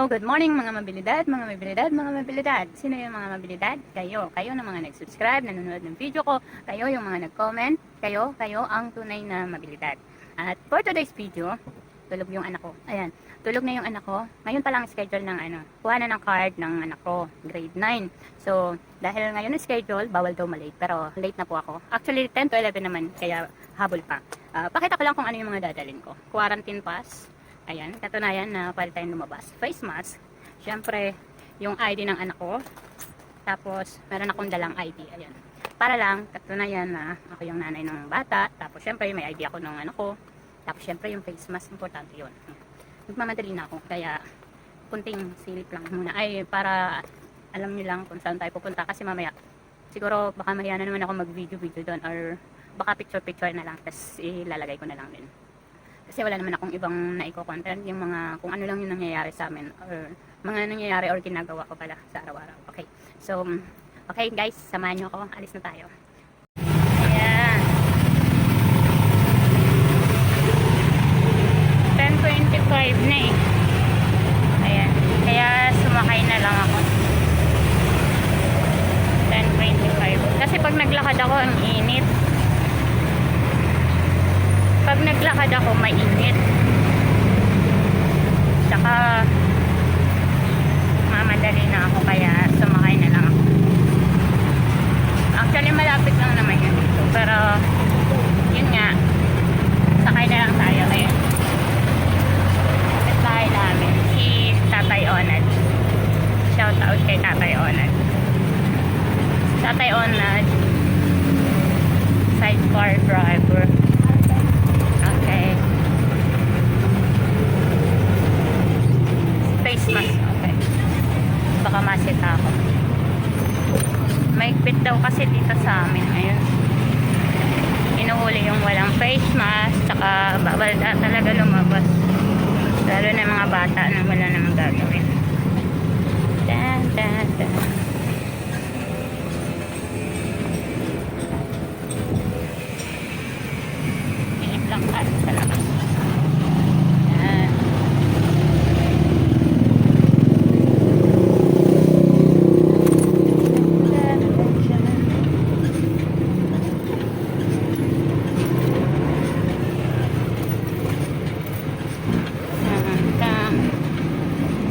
Hello, good morning mga Mabelidad, mga Mabelidad, mga Mabelidad. Sino yung mga Mabelidad? Kayo. Kayo na mga nag-subscribe, nanonood ng video ko. Kayo yung mga nag-comment. Kayo ang tunay na Mabelidad. At for today's video, tulog yung anak ko. Ayan, tulog na yung anak ko. Ngayon pa lang schedule ng kuha na ng card ng anak ko, grade 9. So, dahil ngayon schedule, bawal daw malate. Pero late na po ako. Actually, 10 to 11 naman, kaya habol pa. Pakita ko lang kung ano yung mga dadalhin ko. Quarantine pass. Ayan, katunayan na pwede tayong lumabas. Face mask. Siyempre, yung ID ng anak ko. Tapos, meron akong dalang ID. Ayan. Para lang, katunayan na ako yung nanay ng bata. Tapos, siyempre, may ID ako ng anak ko. Tapos, siyempre, yung face mask, importante yun. Nagmamadali na ako. Kaya, kunting silip lang muna. Ay, para alam nyo lang kung saan tayo pupunta. Kasi mamaya, siguro, baka mahiya na naman ako mag-video doon. Or, baka picture-picture na lang. Tapos, ilalagay ko na lang din. Kasi wala naman akong ibang naiko-content, yung mga kung ano lang yung nangyayari sa amin or mga nangyayari or ginagawa ko pala sa araw-araw. Okay. So, okay guys, samahan nyo ako. Alis na tayo. Ayan. 10:25 na eh. Ayan. Kaya sumakay na lang ako. 10:25. Kasi pag naglakad ako, ang init. Pag naglakad ako, mainit. Tsaka, mamadali na ako, kaya sumakay na lang ako. Actually, malapit lang naman yun dito. Pero, yun nga, sakay na lang tayo. Ayan. At bahay namin, si Tatay Onad. Shout out kay Tatay Onad. Tatay Onad, sidecar driver. Okay. Face mask. Okay. Baka masita ako. Maigpit daw kasi dito sa amin. Ayun. Inuhuli yung walang face mask. Tsaka bawal na talaga lumabas. Lalo na mga bata na wala namang gagawin. Dan, dan, dan. Lang tayo sa labas. Ayan.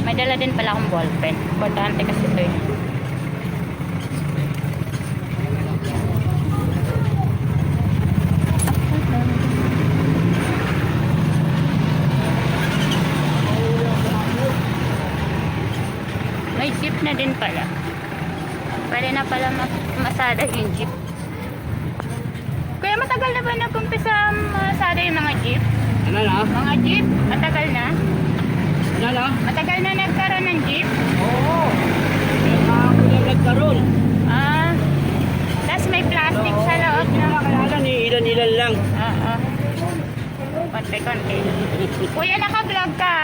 May dala din pala akong ballpen. Importante kasi ito eh. May jeep na din pala. Pwede na pala masada yung jeep. Kaya matagal na ba nag-umpisa masada yung mga jeep? Ano na? Mga jeep? Matagal na? Ano na? Matagal na nagkaroon ng jeep? Oo. Ako na nagkaroon. Tapos may plastic sa loob na. Kaya ni ilan-ilan lang. Oo. Konti-konti. Kuya, naka-vlog ka.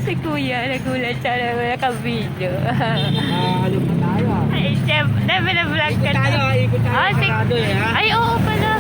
Si Kuya, nagulat siya na naka-video. Ano pa tayo? Ay, chef, na-vlog ka na. Ikot tayo. Sarado eh ha? Ay, oo pala.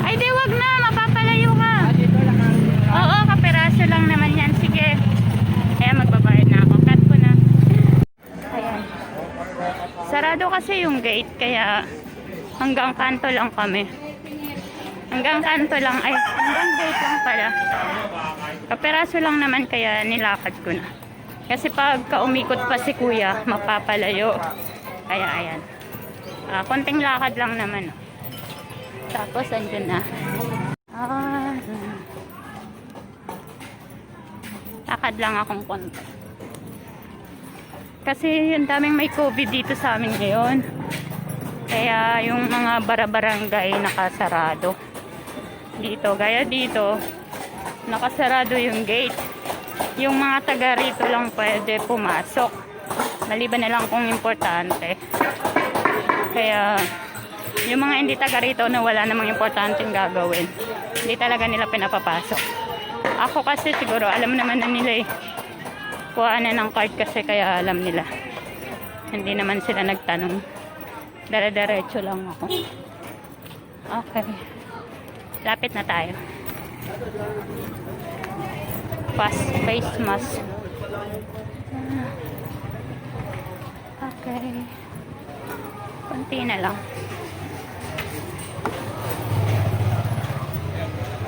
Ay, di, wag na. Mapapalayo ka. Dito nakaroon. Oo, kaperaso lang naman yan. Sige. Kaya magbabayad na ako. Cut ko na. Ayan. Sarado kasi yung gate. Kaya hanggang kanto lang kami. Hanggang kanto lang. Ay, hanggang gate lang pala. Kaperaso lang naman kaya nilakad ko na. Kasi pagka umikot pa si Kuya, mapapalayo. Kaya ayan. Konting lakad lang naman. Tapos andyan na. Lakad lang akong konti. Kasi yung daming may COVID dito sa amin ngayon. Kaya yung mga barabarangay nakasarado. Dito, gaya dito, nakasarado yung gate. Yung mga taga rito lang pwede pumasok. Maliban na lang kung importante. Kaya yung mga hindi taga rito na wala namang importanteng gagawin, hindi talaga nila pinapapasok. Ako kasi siguro alam naman na nila eh. Kuha na ng card kasi kaya alam nila. Hindi naman sila nagtanong. Dire-diretso lang ako. Okay. Lapit na tayo. face mask. Okay. Konti na lang.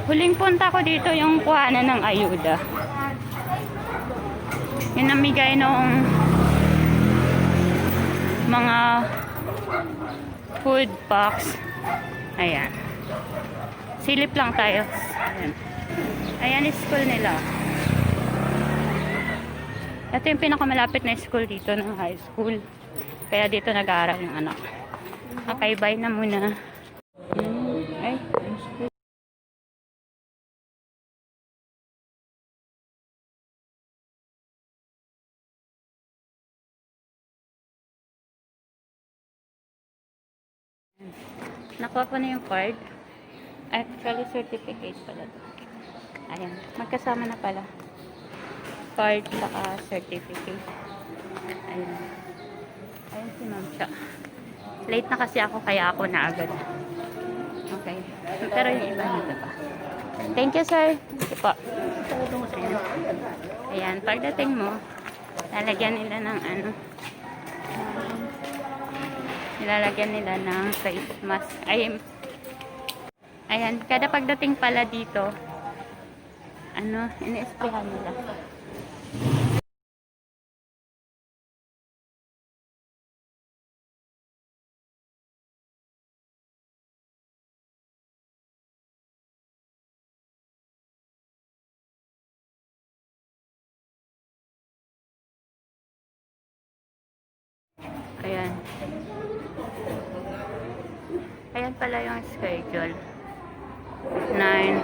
Huling punta ko dito yung kuhanan ng ayuda. Yung namigay nung mga food packs. Ayan. Silip lang tayo. Ayan. Ayan yung school nila. Ito yung pinakamalapit na school dito ng high school. Kaya dito nag-aaral yung anak. Okay, bye na muna. Ay, school. Nakuha ko na yung card. Actually, certificate pala to. Ayan. Magkasama na pala. Card saka certificate. Ayan. Ayan si ma'am siya. Late na kasi ako kaya ako na agad. Okay. Pero yung iba dito pa. Thank you, sir. Thank you po. Ayan. Ayan. Pagdating mo, lalagyan nila ng ano. Nilalagyan nila ng face mask. Ayan, kada pagdating pala dito, ano, ini-sprayhan nila. Ayan. Ayan pala yung schedule. 9.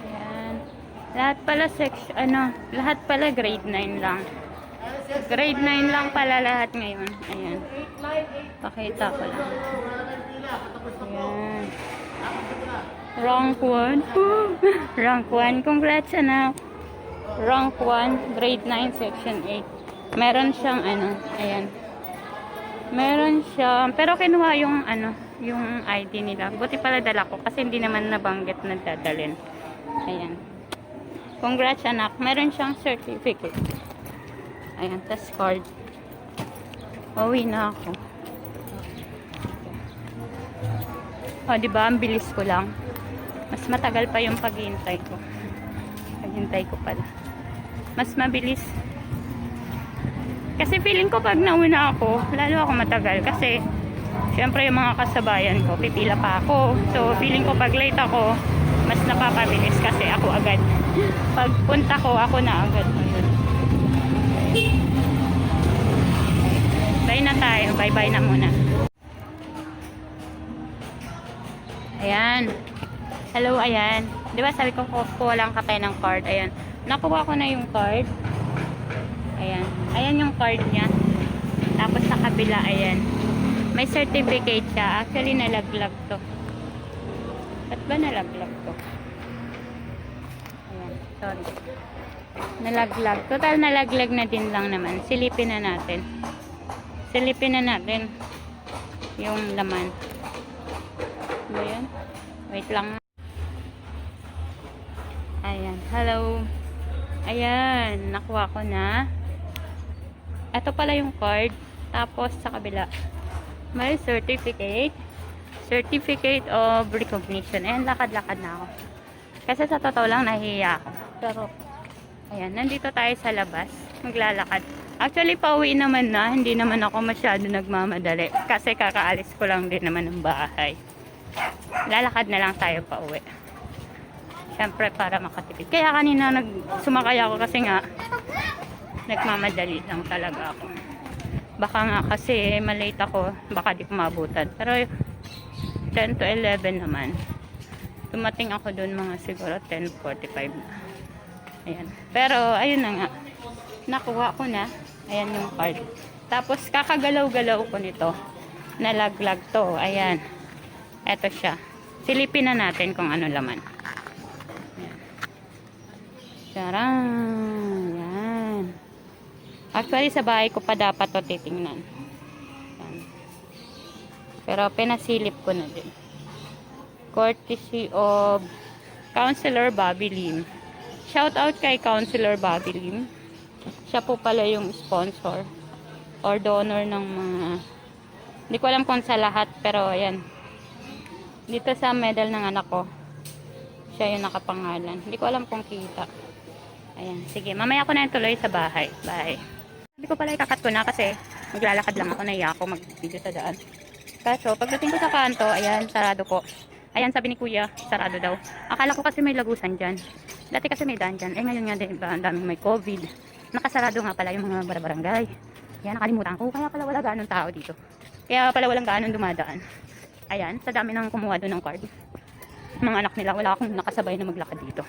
Ayan. Lahat pala lahat pala grade 9 lang. Grade 9 lang pala lahat ngayon. Ayan. Pakita ko lang. Ayan. Rank 1. Rank 1. Congrats, anak. Rank 1, grade 9, section 8. Meron siyang ayan. Meron siyang, pero kinuha yung yung ID nila. Buti pala dala ko kasi hindi naman nabanggit na dadalhin. Ayan. Congrats, anak. Meron siyang certificate. Ayan, tas card. Uwi na ako. O, diba? Ang bilis ko lang. Mas matagal pa yung paghihintay ko. Paghihintay ko pala. Mas mabilis. Kasi feeling ko pag nauna ako, lalo ako matagal. Kasi, syempre yung mga kasabayan ko, pipila pa ako. So, feeling ko pag late ako, mas napapabilis kasi ako agad. Pag punta ko, ako na agad. Bye na tayo. Bye-bye na muna. Ayan. Hello, ayan. Di ba sabi ko kuha lang ka tayo ng card. Ayan. Nakuha ko na yung card. Ayan. Ayan yung card niya. Tapos sa kabila, ayan. May certificate siya. Actually, nalaglag to. Ba't ba nalaglag to? Ayan. Sorry. Nalaglag. Total, nalaglag na din lang naman. Silipin na natin. Silipin na natin yung laman. Ano yan? Wait lang. Ayan. Hello. Ayan. Nakuha ko na. Ito pala yung card. Tapos sa kabila, may certificate. Certificate of recognition. Ayan, lakad-lakad na ako. Kasi sa totoo lang, nahihiya ako. Pero, ayan. Nandito tayo sa labas. Maglalakad. Actually, pauwi naman na. Hindi naman ako masyado nagmamadali. Kasi kakaalis ko lang din naman ng bahay. Lalakad na lang tayo pauwi. Siyempre, para makatipid. Kaya kanina sumakay ako kasi nga nagmamadali lang talaga ako. Baka nga kasi malate ako. Baka di ko maabutan. Pero 10 to 11 naman. Dumating ako dun mga siguro 10:45 na. Ayan. Pero, ayun na nga. Nakuha ko na. Ayan yung card. Tapos, kakagalaw-galaw ko nito. Nalaglag to. Ayan. Eto siya. Silipin na natin kung ano laman. Ayan. Charang! Ayan. Actually, sa bahay ko pa dapat to titingnan. Ayan. Pero, pinasilip ko na din. Courtesy of Counselor Bobby Lim. Shout out kay Counselor Bobby Lim. Siya po pala yung sponsor or donor ng mga, hindi ko alam kung sa lahat, pero ayan. Dito sa medal ng anak ko, siya yung nakapangalan. Hindi ko alam kung kita. Ayan, sige, mamaya ko na yung tuloy sa bahay. Bye. Hindi ko pala ikakat ko na kasi maglalakad lang ako, naiya ako mag-video sa daan. Kaso, pagdating ko sa kanto, ayan, sarado po. Ayan, sabi ni kuya, sarado daw. Akala ko kasi may lagusan dyan. Dati kasi may daan dyan. Eh, ngayon nga din, ang daming may COVID. Nakasarado nga pala yung mga barangay. Ayan, nakalimutan ko. Kaya pala wala ganong tao dito. Kaya pala walang ganong dumadaan. Ayan, sa dami nang kumuha doon ng card. Mga anak nila, wala akong nakasabay na maglakad dito.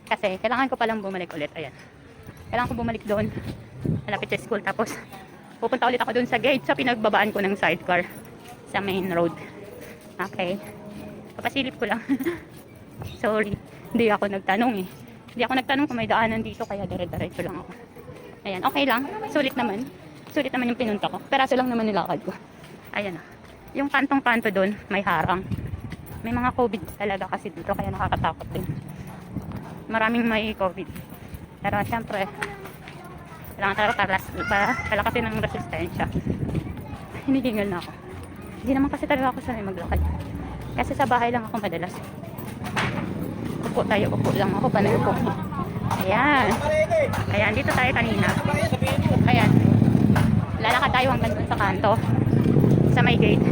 Kasi, kailangan ko palang bumalik ulit. Ayan. Kailangan ko bumalik doon. Malapit sa school. Tapos, pupunta ulit ako doon sa gate sa pinagbabaan ko ng sidecar. Sa main road. Okay. Papasilip ko lang. Sorry. Hindi ako nagtanong eh. Hindi ako nagtanong kung may daanan dito, kaya dire-diretso lang ako. Ayan, okay lang. Sulit naman. Sulit naman yung pinunta ko. Peraso lang naman nilakad ko. Ayan ah. Yung kantong-kanto doon, may harang. May mga COVID talaga kasi dito, kaya nakakatakot din. Maraming may COVID. Pero syempre, kailangan talaga palakasin ng resistensya. Hinihingal na ako. Hindi naman kasi talaga ako sanay maglakad. Kasi sa bahay lang ako madalas. Upo tayo, upo lang ako, panay upo. Ayan. Ayan, dito tayo kanina. Ayan. Lalakad tayo hanggang dun sa kanto. Sa may gate.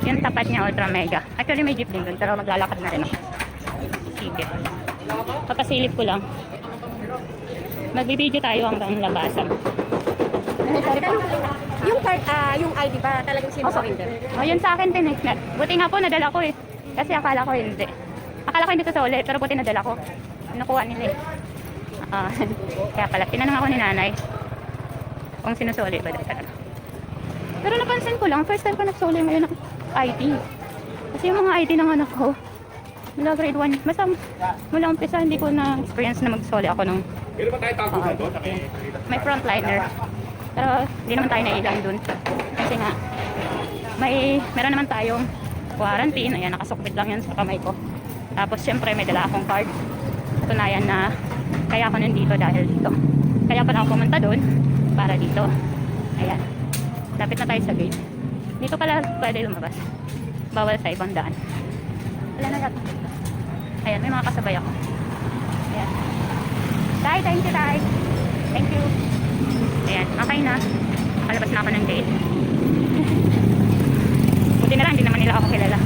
Yung tapat niya, ultra mega. Actually, may jeep din dun, pero maglalakad na rin ako. Sige. Papasilip ko lang. Magbibideo tayo hanggang labasan. Yung card, yung ID ba talagang sinusurrender? Oh, yun sa akin din eh. Buti nga po nadala ko eh. Kasi akala ko hindi. Akala ko hindi to sa uli, pero buti nadala ko. Nakuha nila eh. Kaya pala, tinanong ako ni nanay kung sinusuli ba daw talaga. Pero napansin ko lang, first time ko nagsuli ngayon ng ID. Kasi yung mga ID ng anak ko, mula grade 1, basta mula umpisa hindi ko na experience na magsuli ako ng may frontliner. Pero hindi naman tayo nailang dun. Kasi nga, meron naman tayong quarantine. Ayan, nakasukbit lang yan sa kamay ko. Tapos syempre may dala akong card. Tunayan na kaya ako nandito dahil dito. Kaya pala ako pumunta dun para dito. Ayan. Lapit na tayo sa gate. Dito pala pwede lumabas. Bawal sa ibang daan. Wala na lahat. Ayan, may mga kasabay ako. Ayan. Tay, thank you, tay. Thank you. Ayan, okay na. Kalabas na ako ng gate. Buti na lang, hindi naman nila ako kilala.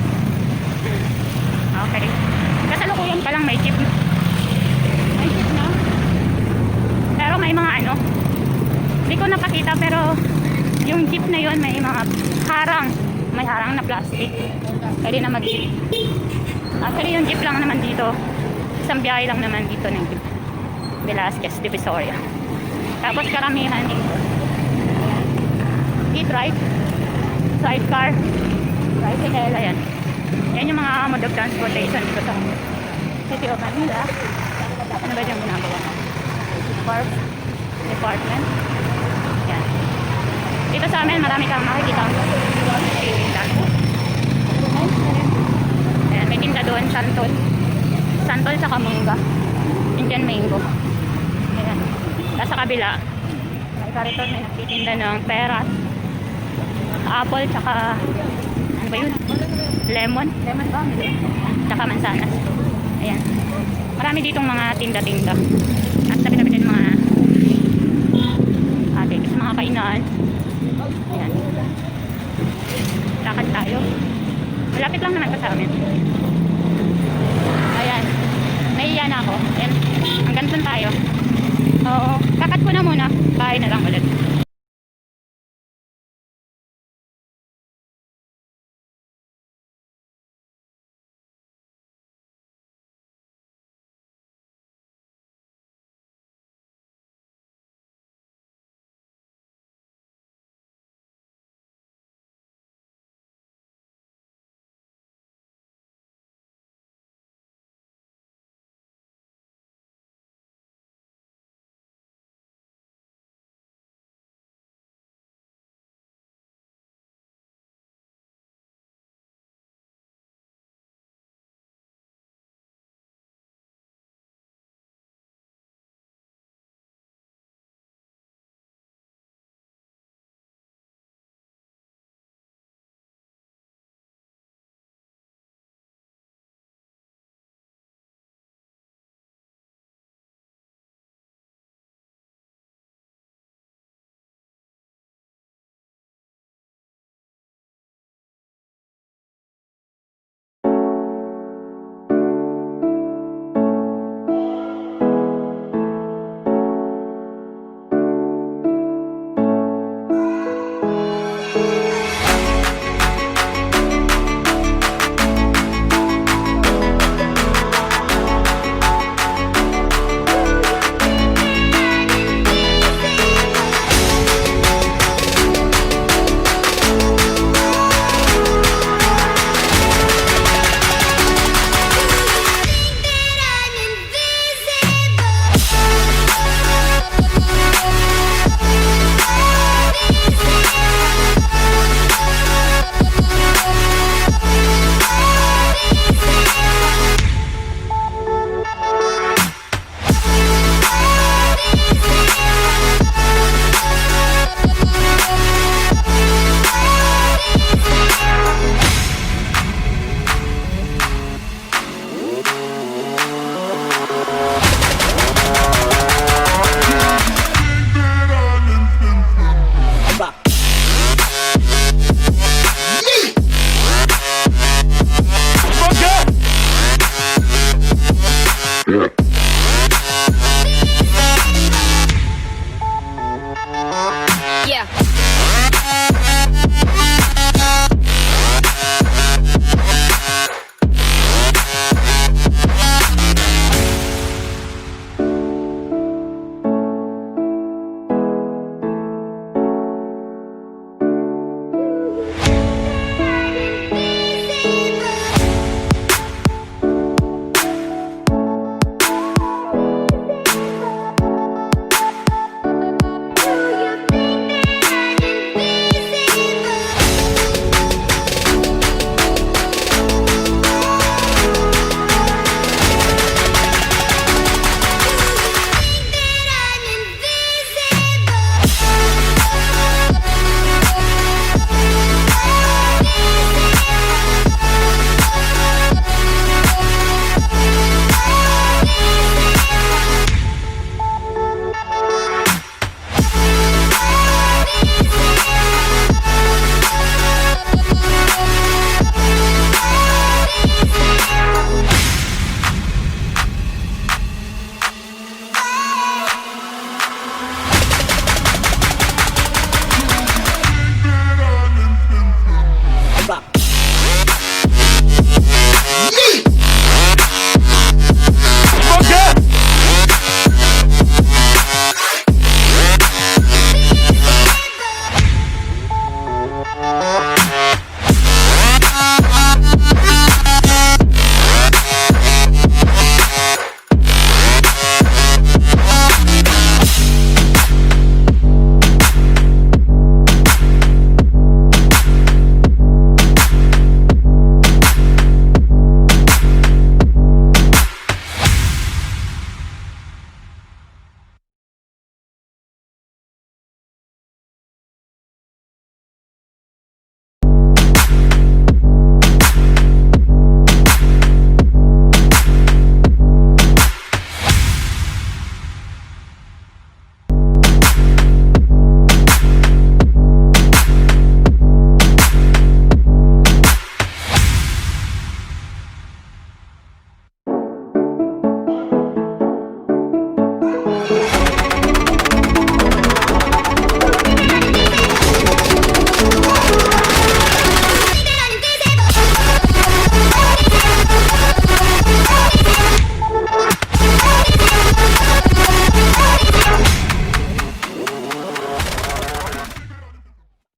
Okay. Kasalukuyan pa lang may jeep. May jeep na. Pero may mga ano, hindi ko napakita pero yung jeep na yun may mga harang. May harang na plastic. Pwede na mag-jeep. Actually yung jeep lang naman dito. Isang biyahe lang naman dito ng jeep. Velasquez, Divisoria. Tapos karamihan dito. E-trike, sidecar, tricycle, ayan. Yan yung mga mode of transportation dito sa City of Manila. Ano ba dyan ginagawa? Park Department. Yan. Dito sa amin, marami kang makikita. Ayan, may tinda doon, santol. Santol sa Kamunga. Indian mango. Ayan. Tapos sa kabila, may kariton, may nagtitinda ng peras, apple, tsaka ano ba yun? Lemon ba? Tsaka mansanas. Ayan. Marami ditong mga tinda-tinda. At tabi-tabi din mga mga kainan. Ayan. Lakad tayo. Malapit lang naman sa amin. Ayan. Nahiya na ako. Ayan. Hanggang saan tayo? Oo. Kakat ko na muna. Bahay na lang ulit.